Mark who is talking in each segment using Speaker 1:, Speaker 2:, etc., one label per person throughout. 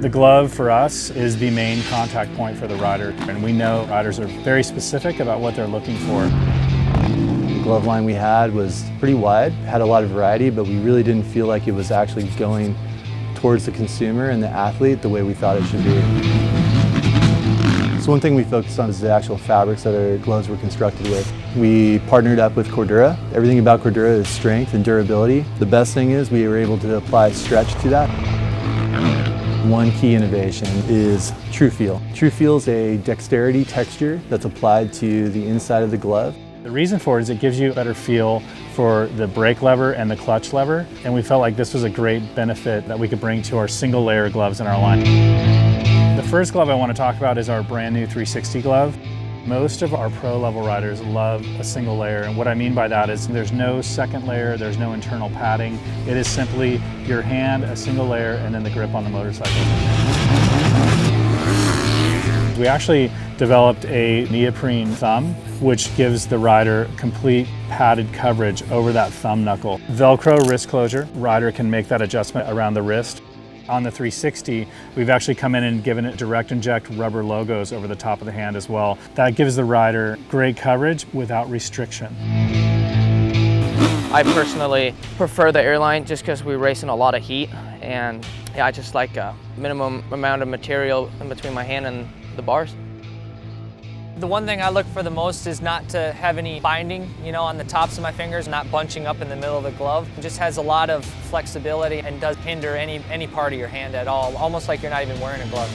Speaker 1: The glove for us is the main contact point for the rider, and we know riders are very specific about what they're looking for.
Speaker 2: The glove line we had was pretty wide, had a lot of variety, but we really didn't feel like it was actually going towards the consumer and the athlete the way we thought it should be. So one thing we focused on is the actual fabrics that our gloves were constructed with. We partnered up with Cordura. Everything about Cordura is strength and durability. The best thing is we were able to apply stretch to that. One key innovation is TruFeel. TruFeel is a dexterity texture that's applied to the inside of the glove.
Speaker 1: The reason for it is it gives you a better feel for the brake lever and the clutch lever, and we felt like this was a great benefit that we could bring to our single layer gloves in our line. The first glove I want to talk about is our brand new 360 glove. Most of our pro level riders love a single layer, and what I mean by that is there's no second layer, there's no internal padding. It is simply your hand, a single layer, and then the grip on the motorcycle. We actually developed a Neoprene Thumb, which gives the rider complete padded coverage over that thumb knuckle. Velcro wrist closure, rider can make that adjustment around the wrist. On the 360, we've actually come in and given it direct inject rubber logos over the top of the hand as well. That gives the rider great coverage without restriction.
Speaker 3: I personally prefer the airline just because we race in a lot of heat, and yeah, I just like a minimum amount of material in between my hand and the bars.
Speaker 4: The one thing I look for the most is not to have any binding, on the tops of my fingers, not bunching up in the middle of the glove. It just has a lot of flexibility and doesn't hinder any part of your hand at all, almost like you're not even wearing a glove.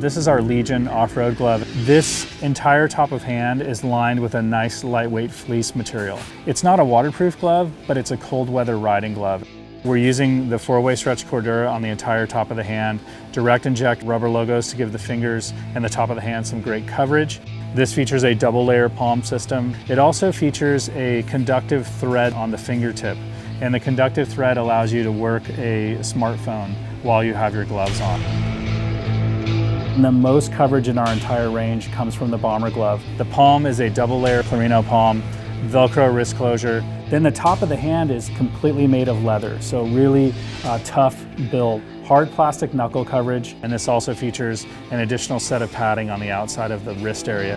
Speaker 1: This is our Legion off-road glove. This entire top of hand is lined with a nice lightweight fleece material. It's not a waterproof glove, but it's a cold weather riding glove. We're using the 4-way stretch Cordura on the entire top of the hand, direct inject rubber logos to give the fingers and the top of the hand some great coverage. This features a double layer palm system. It also features a conductive thread on the fingertip, and the conductive thread allows you to work a smartphone while you have your gloves on. And the most coverage in our entire range comes from the bomber glove. The palm is a double layer Clarino palm, Velcro wrist closure. Then the top of the hand is completely made of leather, so really tough build. Hard plastic knuckle coverage, and this also features an additional set of padding on the outside of the wrist area.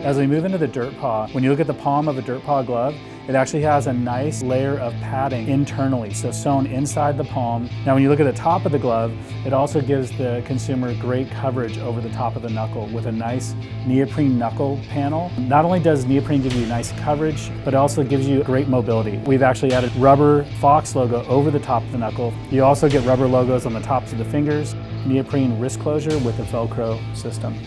Speaker 1: As we move into the dirt paw, when you look at the palm of a dirt paw glove, it actually has a nice layer of padding internally, so sewn inside the palm. Now when you look at the top of the glove, it also gives the consumer great coverage over the top of the knuckle with a nice neoprene knuckle panel. Not only does neoprene give you nice coverage, but it also gives you great mobility. We've actually added rubber Fox logo over the top of the knuckle. You also get rubber logos on the tops of the fingers, neoprene wrist closure with a Velcro system.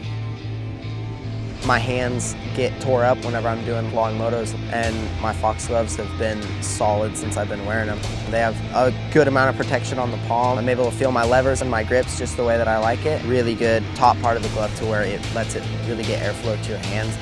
Speaker 5: My hands get tore up whenever I'm doing long motos, and my Fox gloves have been solid since I've been wearing them. They have a good amount of protection on the palm. I'm able to feel my levers and my grips just the way that I like it. Really good top part of the glove to where it lets it really get airflow to your hands.